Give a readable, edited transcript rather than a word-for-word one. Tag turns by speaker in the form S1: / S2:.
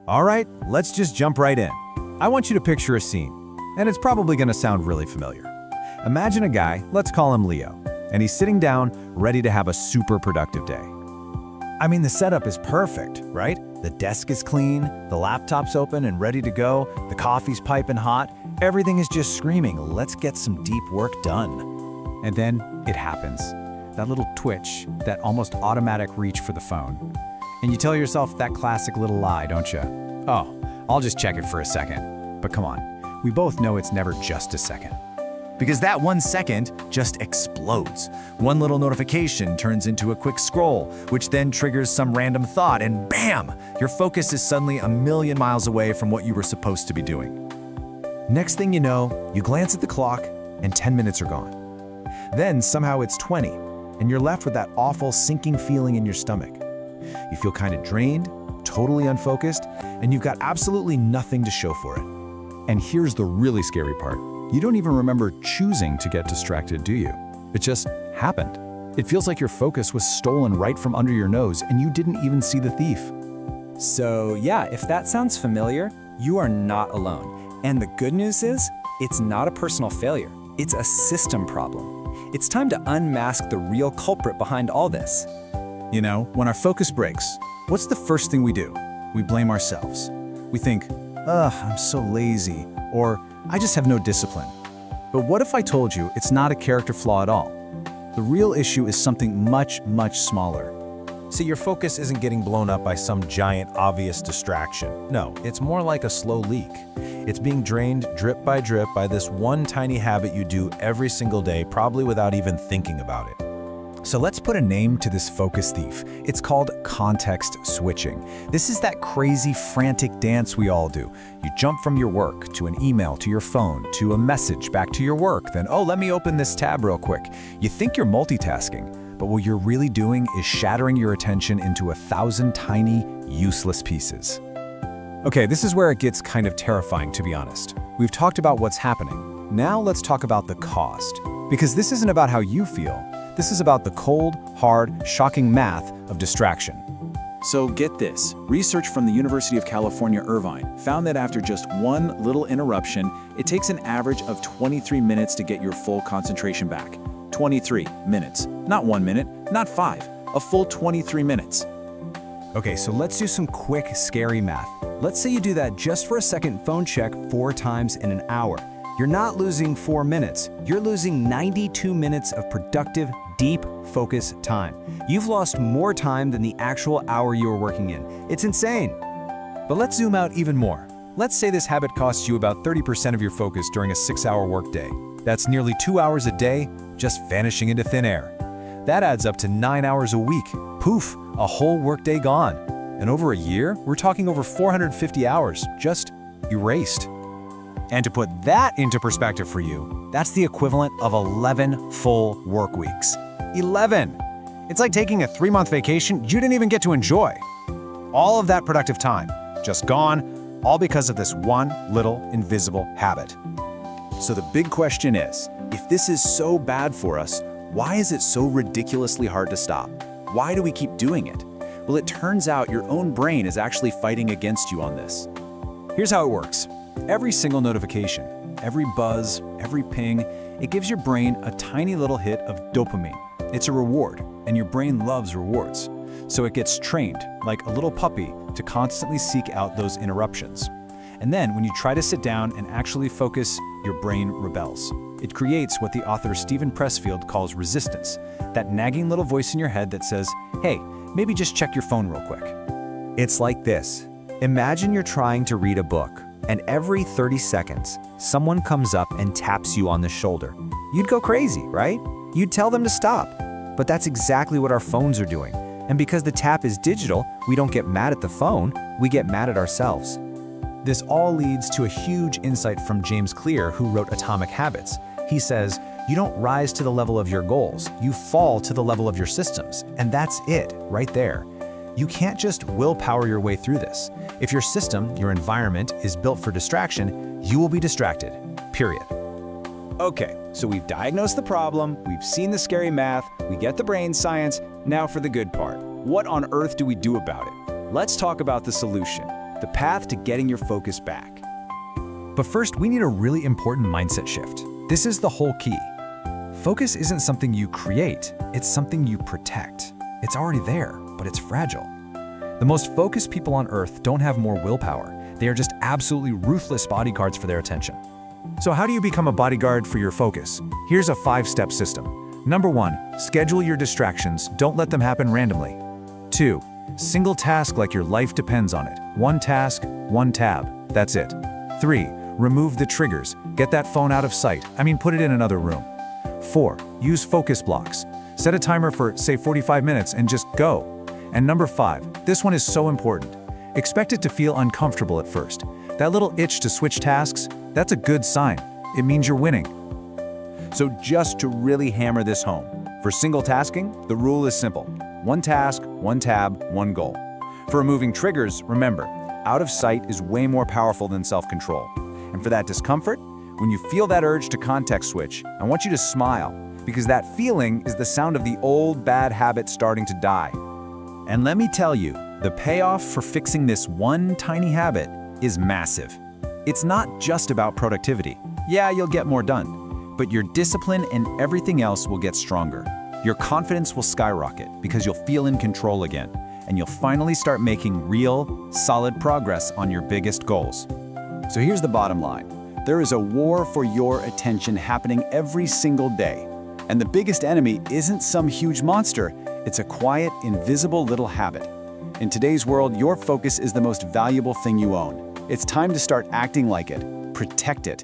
S1: All right, let's just jump right in. I want you to picture a scene, and it's probably going to sound really familiar. Imagine a guy, let's call him Leo, and he's sitting down, ready to have a super productive day. I mean, the setup is perfect, right? The desk is clean, the laptop's open and ready to go, the coffee's piping hot, everything is just screaming, let's get some deep work done. And then it happens. That little twitch, that almost automatic reach for the phone. And you tell yourself that classic little lie, don't you? Oh, I'll just check it for a second. But come on, we both know it's never just a second. Because that 1 second just explodes. One little notification turns into a quick scroll, which then triggers some random thought, and bam! Your focus is suddenly a million miles away from what you were supposed to be doing. Next thing you know, you glance at the clock, and 10 minutes are gone. Then somehow it's 20, and you're left with that awful sinking feeling in your stomach. You feel kind of drained, totally unfocused, and you've got absolutely nothing to show for it. And here's the really scary part. You don't even remember choosing to get distracted, do you? It just happened. It feels like your focus was stolen right from under your nose and you didn't even see the thief.
S2: So yeah, if that sounds familiar, you are not alone. And the good news is, it's not a personal failure. It's a system problem. It's time to unmask the real culprit behind all this.
S1: You know, when our focus breaks, what's the first thing we do? We blame ourselves. We think, ugh, I'm so lazy, or I just have no discipline. But what if I told you it's not a character flaw at all? The real issue is something much, much smaller. See, your focus isn't getting blown up by some giant, obvious distraction. No, it's more like a slow leak. It's being drained drip by this one tiny habit you do every single day, probably without even thinking about it. So let's put a name to this focus thief. It's called context switching. This is that crazy, frantic dance we all do. You jump from your work to an email to your phone to a message back to your work, then, oh, let me open this tab real quick. You think you're multitasking, but what you're really doing is shattering your attention into 1,000 tiny, useless pieces. Okay, this is where it gets kind of terrifying, to be honest. We've talked about what's happening. Now let's talk about the cost. Because this isn't about how you feel. This is about the cold, hard, shocking math of distraction.
S3: So get this, research from the University of California, Irvine found that after just one little interruption, it takes an average of 23 minutes to get your full concentration back. 23 minutes, not 1 minute, not 5, a full 23 minutes.
S1: Okay, so let's do some quick, scary math. Let's say you do that just for a second phone check 4 times in an hour. You're not losing 4 minutes, you're losing 92 minutes of productive, deep focus time. You've lost more time than the actual hour you were working in. It's insane. But let's zoom out even more. Let's say this habit costs you about 30% of your focus during a 6-hour workday. That's nearly 2 hours a day, just vanishing into thin air. That adds up to 9 hours a week. Poof, a whole workday gone. And over a year, we're talking over 450 hours, just erased. And to put that into perspective for you, that's the equivalent of 11 full work weeks. 11! It's like taking a 3-month vacation you didn't even get to enjoy. All of that productive time, just gone, all because of this one little invisible habit. So the big question is, if this is so bad for us, why is it so ridiculously hard to stop? Why do we keep doing it? Well, it turns out your own brain is actually fighting against you on this. Here's how it works. Every single notification, every buzz, every ping, it gives your brain a tiny little hit of dopamine. It's a reward, and your brain loves rewards. So it gets trained, like a little puppy, to constantly seek out those interruptions. And then when you try to sit down and actually focus, your brain rebels. It creates what the author Steven Pressfield calls resistance, that nagging little voice in your head that says, hey, maybe just check your phone real quick. It's like this. Imagine you're trying to read a book, and every 30 seconds, someone comes up and taps you on the shoulder. You'd go crazy, right? You'd tell them to stop. But that's exactly what our phones are doing. And because the tap is digital, we don't get mad at the phone, we get mad at ourselves. This all leads to a huge insight from James Clear, who wrote Atomic Habits. He says, you don't rise to the level of your goals, you fall to the level of your systems. And that's it, right there. You can't just willpower your way through this. If your system, your environment, is built for distraction, you will be distracted, period. Okay, so we've diagnosed the problem, we've seen the scary math, we get the brain science, now for the good part. What on earth do we do about it? Let's talk about the solution.
S2: the path to getting your focus back.
S4: But first, we need a really important mindset shift. This is the whole key. Focus isn't something you create, it's something you protect. It's already there, but it's fragile. The most focused people on Earth don't have more willpower. They are just absolutely ruthless bodyguards for their attention.
S5: So how do you become a bodyguard for your focus? Here's a 5-step system. Number 1, schedule your distractions. Don't let them happen randomly. 2, single task like your life depends on it. 1 task, 1 tab. That's it. 3, remove the triggers. Get that phone out of sight. Put it in another room. 4, use focus blocks. Set a timer for, say, 45 minutes and just go. And number 5, this one is so important. Expect it to feel uncomfortable at first. That little itch to switch tasks, that's a good sign. It means you're winning.
S2: So just to really hammer this home, for single tasking, the rule is simple. 1 task, 1 tab, 1 goal. For removing triggers, remember, out of sight is way more powerful than self-control. And for that discomfort, when you feel that urge to context switch, I want you to smile, because that feeling is the sound of the old bad habit starting to die. And let me tell you, the payoff for fixing this one tiny habit is massive. It's not just about productivity. Yeah, you'll get more done, but your discipline and everything else will get stronger. Your confidence will skyrocket because you'll feel in control again, and you'll finally start making real, solid progress on your biggest goals. So here's the bottom line. There is a war for your attention happening every single day. And the biggest enemy isn't some huge monster, it's a quiet, invisible little habit. In today's world, your focus is the most valuable thing you own. It's time to start acting like it, protect it,